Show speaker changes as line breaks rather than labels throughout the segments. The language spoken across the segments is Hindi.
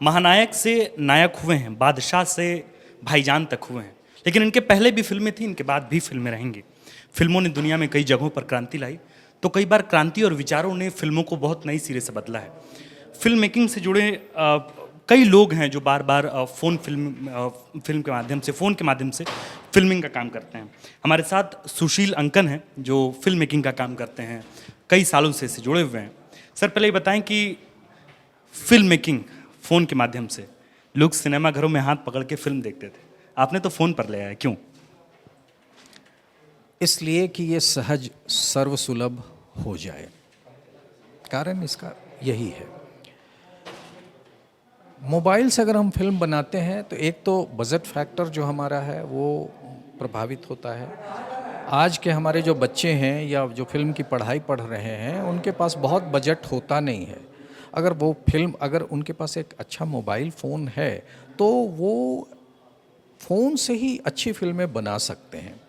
महानायक से नायक हुए हैं, बादशाह से भाईजान तक हुए हैं, लेकिन इनके पहले भी फिल्में थी, इनके बाद भी फिल्में रहेंगी। फिल्मों ने दुनिया में कई जगहों पर क्रांति लाई, तो कई बार क्रांति और विचारों ने फिल्मों को बहुत नई सिरे से बदला है। फिल्म मेकिंग से जुड़े कई लोग हैं जो बार बार फिल्म के माध्यम से, फ़ोन के माध्यम से फिल्मिंग का काम करते हैं। हमारे साथ सुशील अंकन हैं जो फिल्म मेकिंग का काम करते हैं, कई सालों से इससे जुड़े हुए हैं। सर, पहले ये बताएं कि फिल्म मेकिंग फ़ोन के माध्यम से, लोग सिनेमा घरों में हाथ पकड़ के फिल्म देखते थे, आपने तो फ़ोन पर लिया है, क्यों?
इसलिए कि ये सहज सर्वसुलभ हो जाए। कारण इसका यही है। मोबाइल से अगर हम फिल्म बनाते हैं तो एक तो बजट फैक्टर जो हमारा है वो प्रभावित होता है। आज के हमारे जो बच्चे हैं या जो फिल्म की पढ़ाई पढ़ रहे हैं उनके पास बहुत बजट होता नहीं है। अगर उनके पास एक अच्छा मोबाइल फ़ोन है तो वो फ़ोन से ही अच्छी फिल्में बना सकते हैं।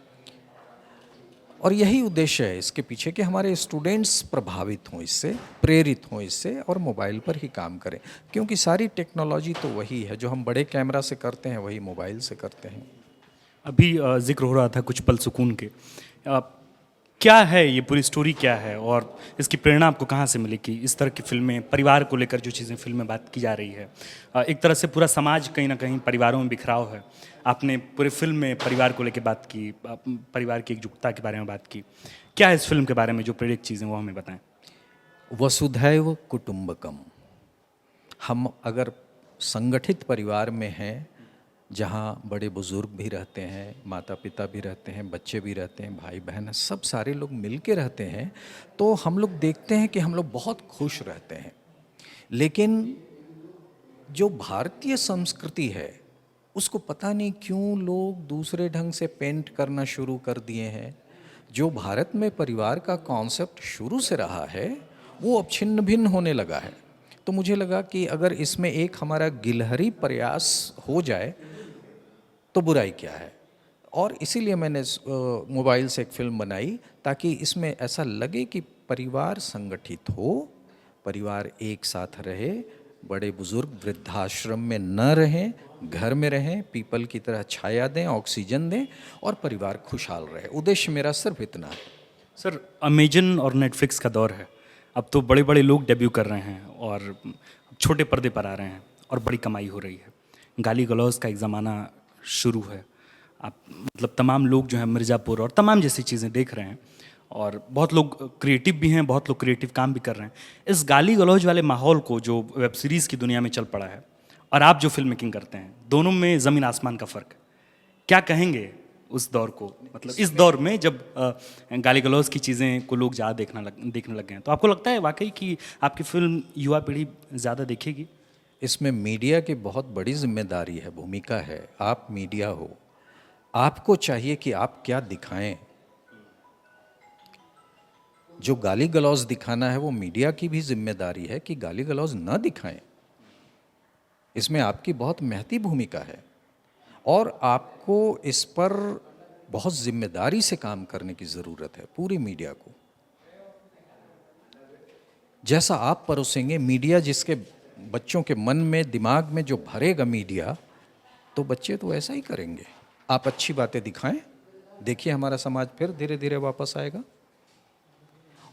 और यही उद्देश्य है इसके पीछे कि हमारे स्टूडेंट्स प्रभावित हों इससे, प्रेरित हों इससे और मोबाइल पर ही काम करें, क्योंकि सारी टेक्नोलॉजी तो वही है जो हम बड़े कैमरा से करते हैं वही मोबाइल से करते हैं।
अभी जिक्र हो रहा था कुछ पल सुकून के। क्या है ये पूरी स्टोरी, क्या है और इसकी प्रेरणा आपको कहाँ से मिली कि इस तरह की फिल्में, परिवार को लेकर जो चीज़ें फिल्म में बात की जा रही है, एक तरह से पूरा समाज कहीं ना कहीं परिवारों में बिखराव है, आपने पूरे फिल्म में परिवार को लेकर बात की, परिवार की एकजुटता के बारे में बात की। क्या है इस फिल्म के बारे में जो प्रेरक चीज़ें वो हमें बताएं।
वसुधैव कुटुंबकम। हम अगर संगठित परिवार में हैं जहाँ बड़े बुजुर्ग भी रहते हैं, माता पिता भी रहते हैं, बच्चे भी रहते हैं, भाई बहन, सब सारे लोग मिल के रहते हैं, तो हम लोग देखते हैं कि हम लोग बहुत खुश रहते हैं। लेकिन जो भारतीय संस्कृति है उसको पता नहीं क्यों लोग दूसरे ढंग से पेंट करना शुरू कर दिए हैं। जो भारत में परिवार का कॉन्सेप्ट शुरू से रहा है वो अब छिन्न भिन्न होने लगा है। तो मुझे लगा कि अगर इसमें एक हमारा गिलहरी प्रयास हो जाए तो बुराई क्या है। और इसीलिए मैंने मोबाइल से एक फिल्म बनाई ताकि इसमें ऐसा लगे कि परिवार संगठित हो, परिवार एक साथ रहे, बड़े बुजुर्ग वृद्धाश्रम में न रहें, घर में रहें, पीपल की तरह छाया दें, ऑक्सीजन दें और परिवार खुशहाल रहे। उद्देश्य मेरा सिर्फ इतना है।
सर, अमेजन और नेटफ्लिक्स का दौर है, अब तो बड़े बड़े लोग डेब्यू कर रहे हैं और छोटे पर्दे पर आ रहे हैं और बड़ी कमाई हो रही है। गाली गलौज का एक ज़माना शुरू है। आप मतलब तमाम लोग जो हैं मिर्ज़ापुर और तमाम जैसी चीज़ें देख रहे हैं और बहुत लोग क्रिएटिव भी हैं, बहुत लोग क्रिएटिव काम भी कर रहे हैं। इस गाली गलौज वाले माहौल को जो वेब सीरीज़ की दुनिया में चल पड़ा है और आप जो फिल्म मेकिंग करते हैं, दोनों में ज़मीन आसमान का फ़र्क है। क्या कहेंगे उस दौर को, मतलब इस दौर में जब गाली गलौज की चीज़ें को लोग ज़्यादा देखने लग गए हैं, तो आपको लगता है वाकई कि आपकी फिल्म युवा पीढ़ी ज़्यादा देखेगी?
इसमें मीडिया की बहुत बड़ी जिम्मेदारी है, भूमिका है। आप मीडिया हो, आपको चाहिए कि आप क्या दिखाएं। जो गाली गलौज दिखाना है वो मीडिया की भी जिम्मेदारी है कि गाली गलौज न दिखाएं। इसमें आपकी बहुत महती भूमिका है और आपको इस पर बहुत जिम्मेदारी से काम करने की ज़रूरत है, पूरी मीडिया को। जैसा आप परोसेंगे, मीडिया जिसके बच्चों के मन में, दिमाग में जो भरेगा मीडिया, तो बच्चे तो ऐसा ही करेंगे। आप अच्छी बातें दिखाएं, देखिए हमारा समाज फिर धीरे धीरे वापस आएगा।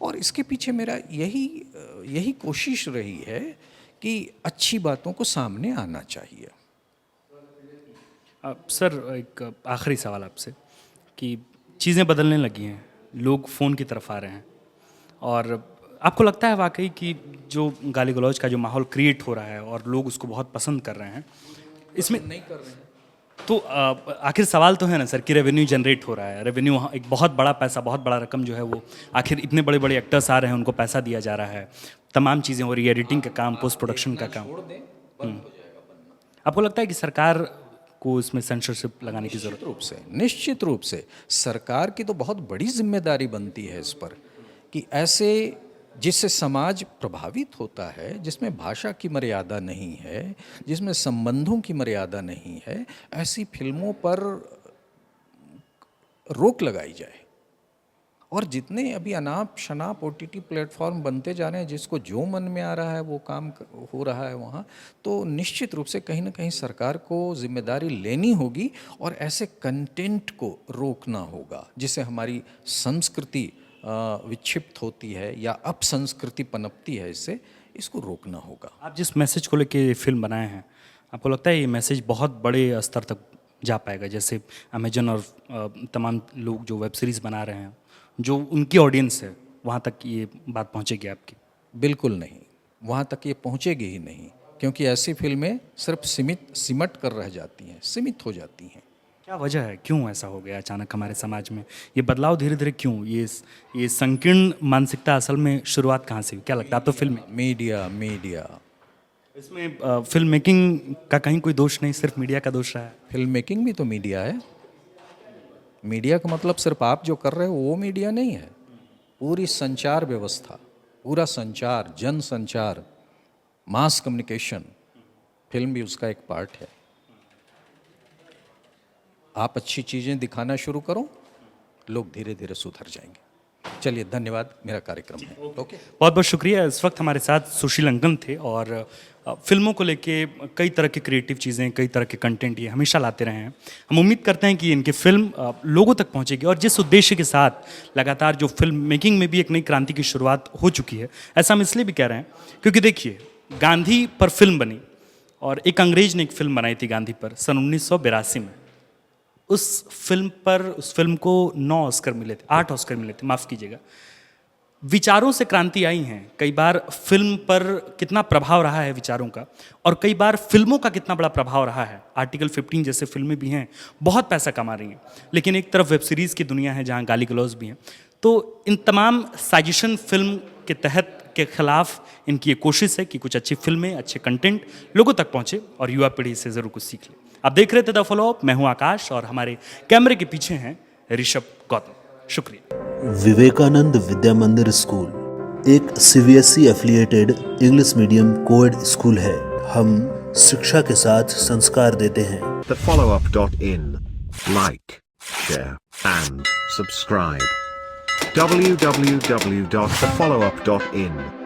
और इसके पीछे मेरा यही कोशिश रही है कि अच्छी बातों को सामने आना चाहिए।
सर, एक आखिरी सवाल आपसे कि चीज़ें बदलने लगी हैं, लोग फ़ोन की तरफ आ रहे हैं और आपको लगता है वाकई कि जो गाली गलौज का जो माहौल क्रिएट हो रहा है और लोग उसको बहुत पसंद कर रहे हैं, इसमें
नहीं कर रहे हैं
तो आखिर सवाल तो है ना सर कि रेवेन्यू जनरेट हो रहा है, रेवेन्यू, एक बहुत बड़ा पैसा, बहुत बड़ा रकम जो है वो, आखिर इतने बड़े बड़े एक्टर्स आ रहे हैं, उनको पैसा दिया जा रहा है, तमाम चीज़ें हो रही है, एडिटिंग का काम, पोस्ट प्रोडक्शन का काम।
छोड़ दें, बंद हो जाएगा बनना।
आपको लगता है कि सरकार को इसमें सेंसरशिप लगाने की ज़रूरत?
निश्चित रूप से सरकार की तो बहुत बड़ी जिम्मेदारी बनती है इस पर कि ऐसे जिससे समाज प्रभावित होता है, जिसमें भाषा की मर्यादा नहीं है, जिसमें संबंधों की मर्यादा नहीं है, ऐसी फिल्मों पर रोक लगाई जाए और जितने अभी अनाप शनाप OTT प्लेटफॉर्म बनते जा रहे हैं, जिसको जो मन में आ रहा है वो काम हो रहा है वहाँ, तो निश्चित रूप से कहीं ना कहीं सरकार को जिम्मेदारी लेनी होगी और ऐसे कंटेंट को रोकना होगा जिससे हमारी संस्कृति विक्षिप्त होती है या अपसंस्कृति पनपती है, इसको रोकना होगा।
आप जिस मैसेज को लेके ये फिल्म बनाए हैं, आपको लगता है ये मैसेज बहुत बड़े स्तर तक जा पाएगा? जैसे अमेजन और तमाम लोग जो वेब सीरीज़ बना रहे हैं, जो उनकी ऑडियंस है, वहाँ तक ये बात पहुँचेगी आपकी?
बिल्कुल नहीं, वहाँ तक ये पहुँचेगी ही नहीं, क्योंकि ऐसी फिल्में सिर्फ सिमट कर रह जाती हैं, सीमित हो जाती हैं।
क्या वजह है, क्यों ऐसा हो गया अचानक हमारे समाज में? ये बदलाव धीरे धीरे क्यों? ये संकीर्ण मानसिकता असल में शुरुआत कहाँ से हुई, क्या लगता है? आप तो फिल्म
मीडिया
इसमें फिल्म मेकिंग का कहीं कोई दोष नहीं, सिर्फ मीडिया का दोष रहा है?
फिल्म मेकिंग भी तो मीडिया है। मीडिया का मतलब सिर्फ आप जो कर रहे हो वो मीडिया नहीं है, पूरी संचार व्यवस्था, पूरा संचार, जन संचार, मास कम्युनिकेशन, फिल्म भी उसका एक पार्ट है। आप अच्छी चीज़ें दिखाना शुरू करो, लोग धीरे धीरे सुधर जाएंगे। चलिए, धन्यवाद, मेरा कार्यक्रम है। ओके,
बहुत बहुत शुक्रिया। इस वक्त हमारे साथ सुशील अंकन थे और फिल्मों को लेके कई तरह की क्रिएटिव चीज़ें, कई तरह के कंटेंट ये हमेशा लाते रहे हैं। हम उम्मीद करते हैं कि इनकी फिल्म लोगों तक पहुंचेगी और जिस उद्देश्य के साथ लगातार जो फिल्म मेकिंग में भी एक नई क्रांति की शुरुआत हो चुकी है, ऐसा हम इसलिए भी कह रहे हैं क्योंकि देखिए, गांधी पर फिल्म बनी और एक अंग्रेज ने एक फिल्म बनाई थी गांधी पर सन 1982 में। उस फिल्म को 9 ऑस्कर मिले थे, 8 ऑस्कर मिले थे, माफ़ कीजिएगा। विचारों से क्रांति आई हैं। कई बार फिल्म पर कितना प्रभाव रहा है विचारों का, और कई बार फिल्मों का कितना बड़ा प्रभाव रहा है। आर्टिकल 15 जैसे फिल्में भी हैं, बहुत पैसा कमा रही हैं, लेकिन एक तरफ वेब सीरीज़ की दुनिया है जहाँ गाली गलौज भी हैं। तो इन तमाम साजिशन फिल्म के तहत के खिलाफ इनकी ये कोशिश है कि कुछ अच्छी फिल्में, अच्छे कंटेंट लोगों तक पहुँचे और युवा पीढ़ी से ज़रूर कुछ सीख ले। आप देख रहे थे द फॉलो अप, मैं हूँ आकाश और हमारे कैमरे के पीछे हैं ऋषभ गौतम। शुक्रिया।
विवेकानंद विद्या मंदिर स्कूल एक CBSE affiliated English medium coed school है। हम शिक्षा के साथ संस्कार देते हैं।
thefollowup.in. Like, share and subscribe. www.thefollowup.in